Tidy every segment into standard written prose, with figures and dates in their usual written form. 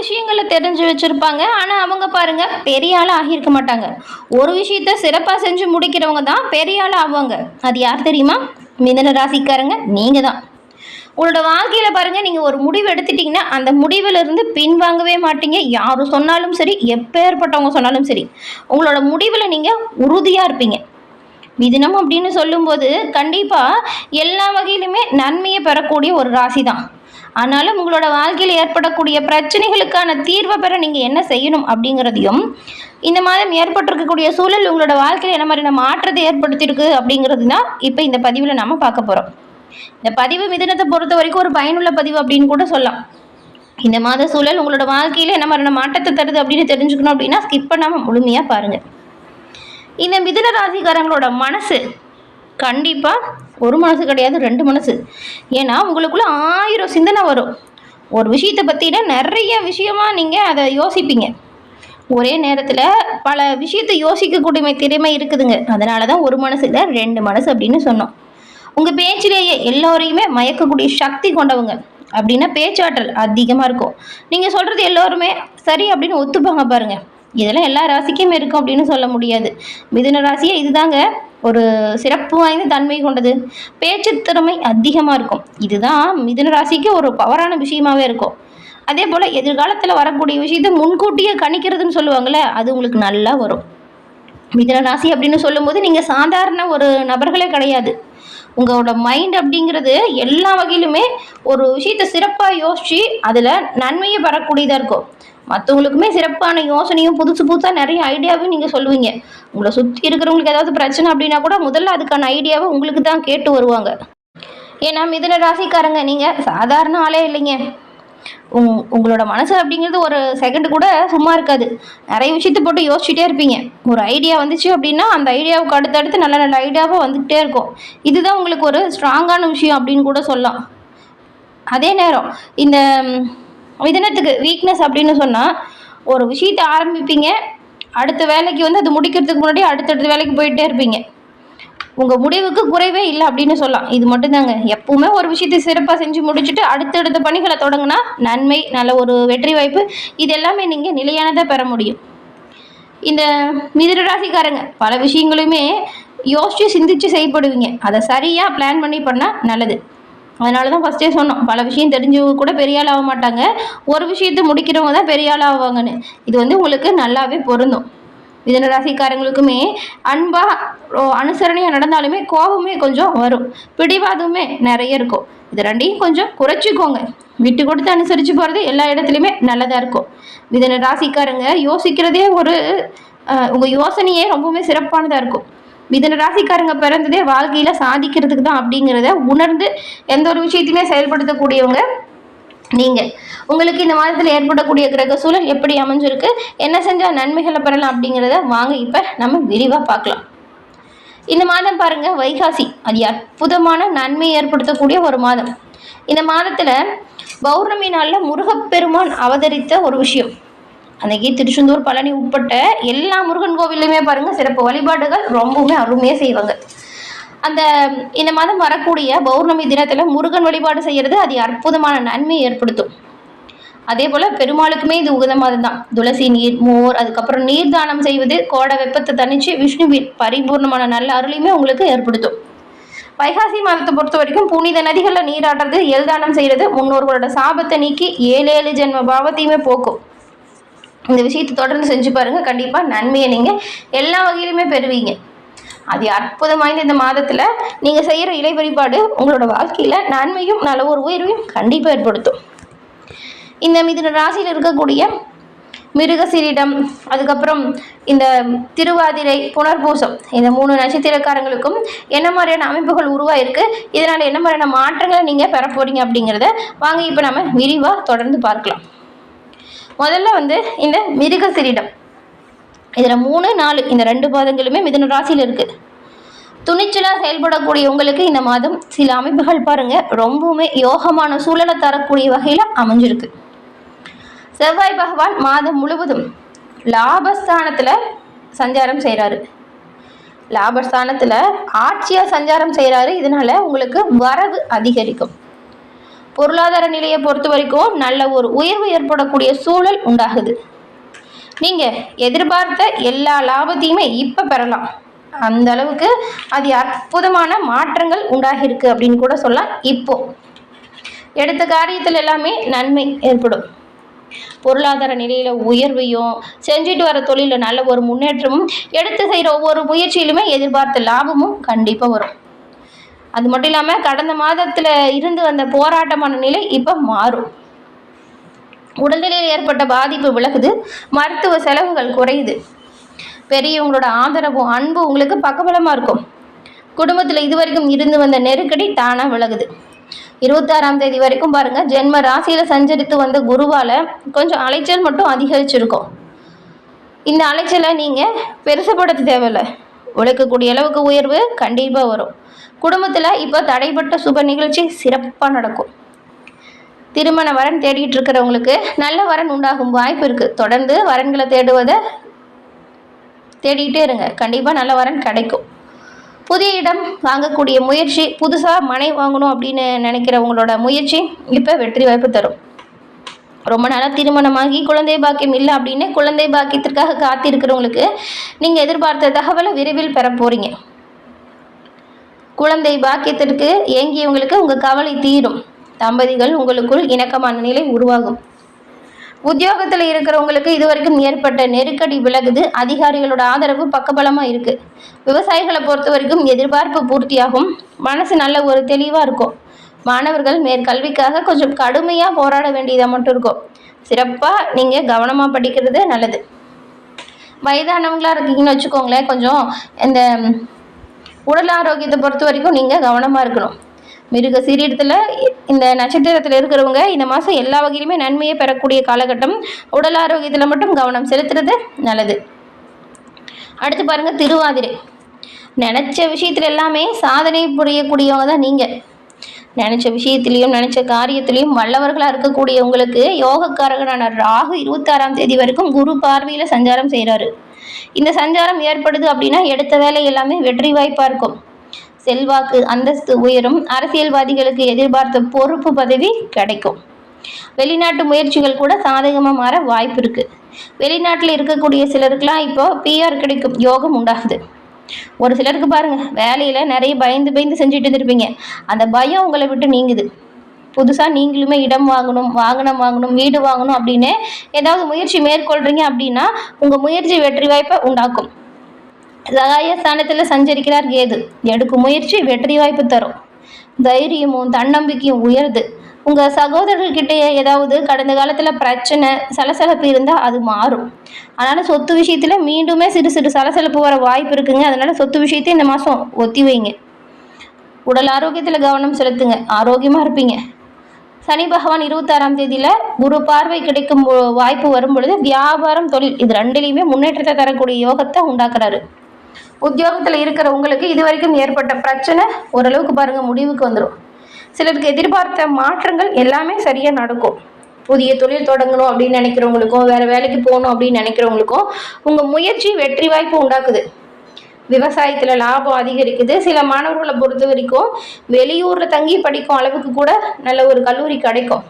விஷயங்களை தெரிஞ்சு வச்சுருப்பாங்க. ஆனால் அவங்க பாருங்கள் பெரிய ஆளாக ஆகியிருக்க மாட்டாங்க. ஒரு விஷயத்த சிறப்பாக செஞ்சு முடிக்கிறவங்க தான் பெரிய ஆளாக ஆவாங்க. அது யார் தெரியுமா? மிதுன ராசிக்காரங்க நீங்கள் தான். உங்களோட வாழ்க்கையில் பாருங்கள், நீங்கள் ஒரு முடிவு எடுத்துட்டிங்கன்னா அந்த முடிவிலிருந்து பின்வாங்கவே மாட்டீங்க. யார் சொன்னாலும் சரி, எப்பேற்பட்டவங்க சொன்னாலும் சரி, உங்களோட முடிவில் நீங்கள் உறுதியாக இருப்பீங்க. மிதுனம் அப்படின்னு சொல்லும்போது கண்டிப்பாக எல்லா வகையிலுமே நன்மையை பெறக்கூடிய ஒரு ராசி தான். ஆனாலும் உங்களோட வாழ்க்கையில் ஏற்படக்கூடிய பிரச்சனைகளுக்கான தீர்வை பெற நீங்கள் என்ன செய்யணும் அப்படிங்கிறதையும், இந்த மாதம் ஏற்பட்டிருக்கக்கூடிய சூழல் உங்களோட வாழ்க்கையில் என்ன மாதிரியான மாற்றத்தை ஏற்படுத்தியிருக்கு அப்படிங்கிறது தான் இப்போ இந்த பதிவில் நம்ம பார்க்க போகிறோம். இந்த பதிவு மிதுனத்தை பொறுத்த வரைக்கும் ஒரு பயனுள்ள பதிவு அப்படின்னு கூட சொல்லலாம். இந்த மாத சூழல் உங்களோட வாழ்க்கையில் என்ன மாதிரியான மாற்றத்தை தருது அப்படின்னு தெரிஞ்சுக்கணும் அப்படின்னா ஸ்கிப் பண்ணாமல் முழுமையாக பாருங்கள். இந்த மிதுன ராசிக்காரங்களோட மனசு கண்டிப்பாக ஒரு மனசு கிடையாது, ரெண்டு மனசு. ஏன்னா உங்களுக்குள்ள 1000 சிந்தனை வரும். ஒரு விஷயத்தை பற்றின நிறைய விஷயமா நீங்கள் அதை யோசிப்பீங்க. ஒரே நேரத்தில் பல விஷயத்தை யோசிக்கக்கூடிய திறமை இருக்குதுங்க. அதனால தான் ஒரு மனசு இல்லை, ரெண்டு மனசு அப்படின்னு சொன்னோம். உங்கள் பேச்சிலேயே எல்லோரையுமே மயக்கக்கூடிய சக்தி கொண்டவங்க. அப்படின்னா பேச்சாற்றல் அதிகமாக இருக்கும். நீங்கள் சொல்கிறது எல்லோருமே சரி அப்படின்னு ஒத்துப்பாங்க பாருங்கள். இதெல்லாம் எல்லா ராசிக்குமே இருக்கும் அப்படின்னு சொல்ல முடியாது. மிதுன ராசியே இதுதாங்க ஒரு சிறப்பு வாய்ந்த தன்மை கொண்டது. பேச்சு திறமை அதிகமாக இருக்கும். இதுதான் மிதுன ராசிக்கு ஒரு பவரான விஷயமாவே இருக்கும். அதே போல் எதிர்காலத்தில் வரக்கூடிய விஷயத்தை முன்கூட்டியே கணிக்கிறதுன்னு சொல்லுவாங்கள்ல, அது உங்களுக்கு நல்லா வரும். மிதுன ராசி அப்படின்னு சொல்லும்போது நீங்கள் சாதாரண ஒரு நபர்களே கிடையாது. உங்களோட மைண்ட் அப்படிங்கிறது எல்லா வகையிலுமே ஒரு விஷயத்தை சிறப்பாக யோசித்து அதில் நன்மையை பெறக்கூடியதாக இருக்கும். மற்றவங்களுக்குமே சிறப்பான யோசனையும் புதுசு புதுசாக நிறைய ஐடியாவும் நீங்கள் சொல்லுவீங்க. உங்களை சுற்றி இருக்கிறவங்களுக்கு ஏதாவது பிரச்சனை அப்படின்னா கூட முதல்ல அதுக்கான ஐடியாவை உங்களுக்கு தான் கேட்டு வருவாங்க. ஏன்னா மிதுன ராசிக்காரங்க நீங்கள் சாதாரண ஆளே இல்லைங்க. உங்களோட மனசு அப்படிங்கிறது ஒரு செகண்டு கூட சும்மா இருக்காது. நிறைய விஷயத்தை போட்டு யோசிச்சுட்டே இருப்பீங்க. ஒரு ஐடியா வந்துச்சு அப்படின்னா அந்த ஐடியாவுக்கு அடுத்தடுத்து நல்ல நல்ல ஐடியாவாக வந்துக்கிட்டே இருக்கும். இதுதான் உங்களுக்கு ஒரு ஸ்ட்ராங்கான விஷயம் அப்படின்னு கூட சொல்லலாம். அதே நேரம் இந்த மிதுனத்துக்கு வீக்னஸ் அப்படின்னு சொன்னால், ஒரு விஷயத்தை ஆரம்பிப்பீங்க, அடுத்த வேலைக்கு வந்து அது முடிக்கிறதுக்கு முன்னாடி அடுத்தடுத்த வேலைக்கு போயிட்டே இருப்பீங்க. உங்கள் முடிவுக்கு குறைவே இல்லை அப்படின்னு சொல்லலாம். இது மட்டும்தாங்க. எப்பவுமே ஒரு விஷயத்தை சிறப்பாக செஞ்சு முடிச்சுட்டு அடுத்தடுத்த பணிகளை தொடங்கினா நன்மை, நல்ல ஒரு வெற்றி வாய்ப்பு, இது எல்லாமே நீங்கள் நிலையானதாக பெற முடியும். இந்த மிதுன ராசிக்காரங்க பல விஷயங்களுமே யோசித்து சிந்தித்து செயல்படுவீங்க. அதை சரியாக பிளான் பண்ணி பண்ணால் நல்லது. அதனால தான் ஃபஸ்ட்டே சொன்னோம், பல விஷயம் தெரிஞ்சவங்க கூட பெரிய ஆள் ஆக மாட்டாங்க, ஒரு விஷயத்தை முடிக்கிறவங்க தான் பெரிய ஆள் ஆவாங்கன்னு. இது வந்து உங்களுக்கு நல்லாவே பொருந்தும். மிதுன ராசிக்காரங்களுக்குமே அன்பாக அனுசரணையாக நடந்தாலுமே கோபமே கொஞ்சம் வரும், பிடிவாதமே நிறைய இருக்கும். இது ரெண்டையும் கொஞ்சம் குறைச்சிக்கோங்க. விட்டு கொடுத்து அனுசரித்து போகிறது எல்லா இடத்துலையுமே நல்லதாக இருக்கும். மிதுன ராசிக்காரங்க யோசிக்கிறதே உங்கள் யோசனையே ரொம்பவுமே சிறப்பானதாக இருக்கும். மிதுன ராசிக்காரங்க பிறந்ததே வாழ்க்கையில் சாதிக்கிறதுக்கு தான் அப்படிங்கிறத உணர்ந்து எந்த ஒரு விஷயத்தையுமே செயல்படுத்தக்கூடியவங்க நீங்கள். உங்களுக்கு இந்த மாதத்தில் ஏற்படக்கூடிய கிரக சூழல் எப்படி அமைஞ்சிருக்கு, என்ன செஞ்சால் நன்மைகளை பெறலாம் அப்படிங்கிறத வாங்க இப்போ நம்ம விரிவாக பார்க்கலாம். இந்த மாதம் பாருங்கள், வைகாசி, அது அற்புதமான நன்மையை ஏற்படுத்தக்கூடிய ஒரு மாதம். இந்த மாதத்தில் பௌர்ணமி நாளில் முருகப்பெருமான் அவதரித்த ஒரு விஷயம். அன்றைக்கி திருச்செந்தூர், பழனி உட்பட்ட எல்லா முருகன் கோவிலுமே பாருங்கள் சிறப்பு வழிபாடுகள் ரொம்பவுமே அருமையாக செய்வாங்க. இந்த மாதம் வரக்கூடிய பௌர்ணமி தினத்தில் முருகன் வழிபாடு செய்கிறது அது அற்புதமான நன்மையை ஏற்படுத்தும். அதே போல் பெருமாளுக்குமே இது உகந்த மாதம் தான். துளசி நீர், மோர், அதுக்கப்புறம் நீர் தானம் செய்வது கோடை வெப்பத்தை தணித்து விஷ்ணுவின் பரிபூர்ணமான நல்ல அருளையுமே உங்களுக்கு ஏற்படுத்தும். வைகாசி மாதத்தை பொறுத்த வரைக்கும் புனித நதிகளில் நீராடுறது, எல்தானம் செய்கிறது முன்னோர்களோட சாபத்தை நீக்கி 7 ஜென்ம பாவத்தையுமே போக்கும். இந்த விஷயத்தை தொடர்ந்து செஞ்சு பாருங்கள், கண்டிப்பாக நன்மையை நீங்கள் எல்லா வகையிலுமே பெறுவீங்க. அது அற்புதம் வாய்ந்த இந்த மாதத்தில் நீங்கள் செய்கிற இறை வழிபாடு உங்களோட வாழ்க்கையில் நன்மையும் நல்ல ஒரு உயர்வையும் கண்டிப்பாக ஏற்படுத்தும். இந்த மிதுன ராசியில் இருக்கக்கூடிய மிருகசீரிடம், அதுக்கப்புறம் இந்த திருவாதிரை, புனர்பூசம், இந்த 3 நட்சத்திரக்காரங்களுக்கும் என்ன மாதிரியான அமைப்புகள் உருவாயிருக்கு, இதனால் என்ன மாதிரியான மாற்றங்களை நீங்கள் பெற போகிறீங்க அப்படிங்கிறத வாங்க இப்போ நம்ம விரிவாக தொடர்ந்து பார்க்கலாம். முதல்ல வந்து இந்த மிருகசீரிடம், இதில் 3, 4 இந்த 2 பாதங்களுமே மிதுன ராசியில் இருக்குது. துணிச்சலாக செயல்படக்கூடிய உங்களுக்கு இந்த மாதம் சில அமைப்புகள் பாருங்கள் ரொம்பவுமே யோகமான சூழலை தரக்கூடிய வகையில் அமைஞ்சிருக்கு. செவ்வாய் பகவான் மாதம் முழுவதும் லாபஸ்தானத்தில் சஞ்சாரம் செய்கிறாரு. லாபஸ்தானத்தில் ஆட்சியாக சஞ்சாரம் செய்கிறாரு. இதனால் உங்களுக்கு வரவு அதிகரிக்கும். பொருளாதார நிலையை பொறுத்த வரைக்கும் நல்ல ஒரு உயர்வு ஏற்படக்கூடிய சூழல் உண்டாகுது. நீங்கள் எதிர்பார்த்த எல்லா லாபத்தையுமே இப்போ பெறலாம். அந்த அளவுக்கு அது அற்புதமான மாற்றங்கள் உண்டாகிருக்கு அப்படின்னு கூட சொல்லலாம். இப்போ எடுத்த காரியத்தில் எல்லாமே நன்மை ஏற்படும். பொருளாதார நிலையில் உயர்வையும், செஞ்சுட்டு வர தொழிலில் நல்ல ஒரு முன்னேற்றமும், எடுத்து செய்கிற ஒவ்வொரு முயற்சியிலுமே எதிர்பார்த்த லாபமும் கண்டிப்பாக வரும். அது மட்டும் இல்லாமல் கடந்த மாதத்தில் இருந்து வந்த போராட்டமான நிலை இப்போ மாறும். உடல்நிலையில் ஏற்பட்ட பாதிப்பு விலகுது. மருத்துவ செலவுகள் குறையுது. பெரியவங்களோட ஆதரவும் அன்பு உங்களுக்கு பக்கபலமாக இருக்கும். குடும்பத்தில் இதுவரைக்கும் இருந்து வந்த நெருக்கடி தானாக விலகுது. 26ஆம் தேதி வரைக்கும் பாருங்கள், ஜென்ம ராசியில் சஞ்சரித்து வந்த குருவால் கொஞ்சம் அலைச்சல் மட்டும் அதிகரிச்சிருக்கும். இந்த அலைச்சலை நீங்கள் பெருசுப்படுத்த தேவையில்லை. உழைக்கக்கூடிய அளவுக்கு உயர்வு கண்டிப்பாக வரும். குடும்பத்தில் இப்போ தடைப்பட்ட சுப நிகழ்ச்சி சிறப்பாக நடக்கும். திருமண வரன் தேடிட்டு இருக்கிறவங்களுக்கு நல்ல வரன் உண்டாகும் வாய்ப்பு இருக்குது. தொடர்ந்து வரன்களை தேடிக்கிட்டே இருங்க. கண்டிப்பாக நல்ல வரன் கிடைக்கும். புதிய இடம் வாங்கக்கூடிய முயற்சி, புதுசாக மனை வாங்கணும் அப்படின்னு நினைக்கிறவங்களோட முயற்சி இப்போ வெற்றி வாய்ப்பு தரும். ரொம்ப நாளாக திருமணமாகி குழந்தை பாக்கியம் இல்லை அப்படின்னு குழந்தை பாக்கியத்திற்காக காத்திருக்கிறவங்களுக்கு நீங்கள் எதிர்பார்த்த தகவலை விரைவில் பெற போகிறீங்க. குழந்தை பாக்கியத்திற்கு ஏங்கியவங்களுக்கு உங்கள் கவலை தீரும். தம்பதிகள் உங்களுக்குள் இணக்கமான நிலை உருவாகும். உத்தியோகத்தில் இருக்கிறவங்களுக்கு இதுவரைக்கும் ஏற்பட்ட நெருக்கடி விலகுது. அதிகாரிகளோட ஆதரவு பக்கபலமாக இருக்குது. விவசாயிகளை பொறுத்த வரைக்கும் எதிர்பார்ப்பு பூர்த்தியாகும். மனசு நல்ல ஒரு தெளிவாக இருக்கும். மாணவர்கள் மேற்கல்விக்காக கொஞ்சம் கடுமையாக போராட வேண்டியதாக மட்டும் இருக்கும். சிறப்பாக நீங்கள் கவனமாக படிக்கிறது நல்லது. வயதானவங்களாக இருக்கீங்கன்னு வச்சுக்கோங்களேன், கொஞ்சம் இந்த உடல் ஆரோக்கியத்தை பொறுத்த வரைக்கும் நீங்கள் கவனமாக இருக்கணும். மிருக சீரியத்தில் இந்த நட்சத்திரத்தில் இருக்கிறவங்க இந்த மாதம் எல்லா வகையிலுமே நன்மையை பெறக்கூடிய காலகட்டம். உடல் ஆரோக்கியத்தில் மட்டும் கவனம் செலுத்துறது நல்லது. அடுத்து பாருங்கள், திருவாதிரை. நினச்ச விஷயத்தில் எல்லாமே சாதனை புரியக்கூடியவங்க தான் நீங்கள். நினச்ச விஷயத்துலேயும் நினச்ச காரியத்திலையும் வல்லவர்களாக இருக்கக்கூடிய உங்களுக்கு யோகக்காரகனான ராகு 26ஆம் தேதி வரைக்கும் குரு பார்வையில் சஞ்சாரம் செய்கிறாரு. இந்த சஞ்சாரம் ஏற்படுது அப்படின்னா எடுத்த வேலை எல்லாமே வெற்றி வாய்ப்பாக இருக்கும். செல்வாக்கு அந்தஸ்து உயரும். அரசியல்வாதிகளுக்கு எதிர்பார்த்த பொறுப்பு பதவி கிடைக்கும். வெளிநாட்டு முயற்சிகள் கூட சாதகமாக மாற வாய்ப்பு இருக்குது. வெளிநாட்டில் இருக்கக்கூடிய சிலருக்குலாம் இப்போ பிஆர் கிடைக்கும் யோகம் உண்டாகுது. ஒரு சிலருக்கு பாருங்கள், வேலையில் நிறைய பயந்து செஞ்சுட்டு இருந்திருப்பீங்க. அந்த பயம் உங்களை விட்டு நீங்குது. புதுசாக நீங்களுமே இடம் வாங்கணும், வீடு வாங்கணும் அப்படின்னு ஏதாவது முயற்சி மேற்கொள்கிறீங்க அப்படின்னா உங்கள் முயற்சி வெற்றி வாய்ப்பை உண்டாக்கும். சகாயஸ்தானத்தில் சஞ்சரிக்கிறார் கேது. எடுக்கும் முயற்சி வெற்றி வாய்ப்பு தரும். தைரியமும் தன்னம்பிக்கையும் உயருது. உங்கள் சகோதரர்கிட்ட ஏதாவது கடந்த காலத்தில் பிரச்சனை சலசலப்பு இருந்தால் அது மாறும். அதனால் சொத்து விஷயத்தில் மீண்டுமே சிறு சலசலப்பு வர வாய்ப்பு இருக்குங்க. அதனால் சொத்து விஷயத்தை இந்த மாதம் ஒத்தி வைங்க. உடல் ஆரோக்கியத்தில் கவனம் செலுத்துங்க. ஆரோக்கியமாக இருப்பீங்க. சனி பகவான் 26ஆம் தேதியில் குரு பார்வை கிடைக்கும் வாய்ப்பு வரும் பொழுது வியாபாரம், தொழில் இது ரெண்டுலேயுமே முன்னேற்றத்தை தரக்கூடிய யோகத்தை உண்டாக்குறாரு. உத்தியோகத்தில் இருக்கிற உங்களுக்கு இதுவரைக்கும் ஏற்பட்ட பிரச்சனை ஓரளவுக்கு பாருங்கள் முடிவுக்கு வந்துடும். சிலருக்கு எதிர்பார்த்த மாற்றங்கள் எல்லாமே சரியாக நடக்கும். புதிய தொழில் தொடங்கணும் அப்படின்னு நினைக்கிறவங்களுக்கும், வேறு வேலைக்கு போகணும் அப்படின்னு நினைக்கிறவங்களுக்கும் உங்கள் முயற்சி வெற்றி வாய்ப்பு உண்டாக்குது. விவசாயத்தில் லாபம் அதிகரிக்குது. சில மாணவர்களை பொறுத்த வரைக்கும் வெளியூரில் தங்கி படிக்கும் அளவுக்கு கூட நல்ல ஒரு கல்லூரி கிடைக்கும்.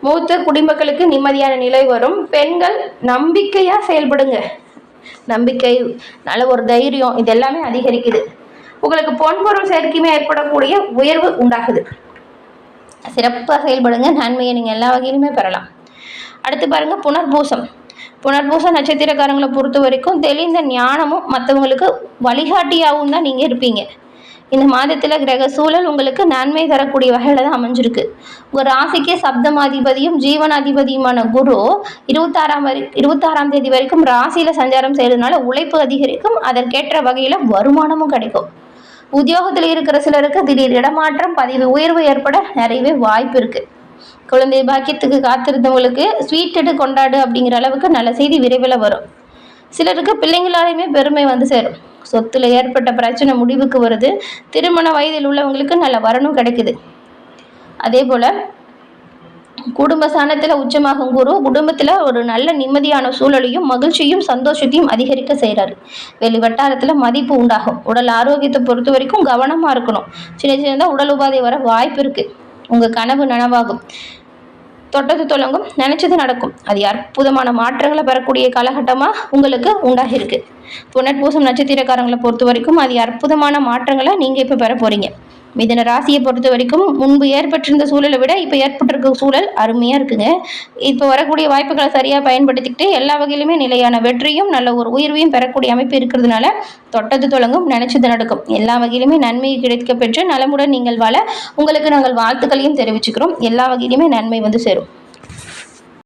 மூத்த குடிமக்களுக்கு நிம்மதியான நிலை வரும். பெண்கள் நம்பிக்கையாக செயல்படுங்க. நம்பிக்கை, நல்ல ஒரு தைரியம், இது எல்லாமே அதிகரிக்குது. உங்களுக்கு பொன்பொருள் சேர்க்கையுமே ஏற்படக்கூடிய உயர்வு உண்டாகுது. சிறப்பாக செயல்படுங்க. நன்மையை நீங்கள் எல்லா வகையிலுமே பெறலாம். அடுத்து பாருங்கள், புனர்பூச நட்சத்திரக்காரங்களை பொறுத்த வரைக்கும் தெளிந்த ஞானமும் மற்றவங்களுக்கு வழிகாட்டியாகவும் தான் நீங்கள் இருப்பீங்க. இந்த மாதத்தில் கிரக சூழல் உங்களுக்கு நன்மை தரக்கூடிய வகையில் தான் அமைஞ்சிருக்கு. உங்கள் ராசிக்கு சப்தமாதிபதியும் ஜீவனாதிபதியுமான குரு 26ஆம் தேதி வரைக்கும் ராசியில் சஞ்சாரம் செய்கிறதுனால உழைப்பு அதிகரிக்கும். அதற்கேற்ற வகையில் வருமானமும் கிடைக்கும். உத்தியோகத்தில் இருக்கிற சிலருக்கு திடீர் இடமாற்றம், பதவி உயர்வு ஏற்பட நிறையவே வாய்ப்பு இருக்குது. குழந்தை பாக்கியத்துக்கு காத்திருந்தவங்களுக்கு ஸ்வீட் கொண்டாடு அப்படிங்கிற அளவுக்கு நல்ல செய்தி விரைவில் வரும். சிலருக்கு பிள்ளைங்களாலையுமே பெருமை வந்து சேரும். சொத்துல ஏற்பட்ட பிரச்சனை முடிவுக்கு வருது. திருமண வயதில் உள்ளவங்களுக்கு நல்ல வரணும் கிடைக்குது. அதே போல் குடும்ப ஸ்தானத்தில் உச்சமாகும் குரு குடும்பத்தில் ஒரு நல்ல நிம்மதியான சூழலையும் மகிழ்ச்சியும் சந்தோஷத்தையும் அதிகரிக்க செய்கிறாரு. வெளி வட்டாரத்தில் மதிப்பு உண்டாகும். உடல் ஆரோக்கியத்தை பொறுத்த வரைக்கும் கவனமாக இருக்கணும். சின்னதாக உடல் உபாதை வர வாய்ப்பு இருக்குது. உங்கள் கனவு நனவாகும். தொட்டது தொடங்கும், நினைச்சது நடக்கும். அது அற்புதமான மாற்றங்களை பெறக்கூடிய காலகட்டமாக உங்களுக்கு உண்டாகிருக்கு. புனர்பூசம் நட்சத்திரக்காரங்களை பொறுத்த வரைக்கும் அது அற்புதமான மாற்றங்களை நீங்கள் இப்போ பெற போறீங்க. மிதுன ராசியை பொறுத்த வரைக்கும் முன்பு ஏற்பட்டிருந்த சூழலை விட இப்போ ஏற்பட்டிருக்க சூழல் அருமையாக இருக்குங்க. இப்போ வரக்கூடிய வாய்ப்புகளை சரியாக பயன்படுத்திக்கிட்டு எல்லா வகையிலுமே நிலையான வெற்றியும் நல்ல ஒரு உயர்வையும் பெறக்கூடிய அமைப்பு இருக்கிறதுனால தொட்டது தொடங்கும், நினைச்சது நடக்கும். எல்லா வகையிலுமே நன்மை கிடைக்க பெற்று நலமுடன் நீங்கள் வாழ உங்களுக்கு நாங்கள் வாழ்த்துக்களையும் தெரிவிச்சுக்கிறோம். எல்லா வகையிலுமே நன்மை வந்து சேரும்.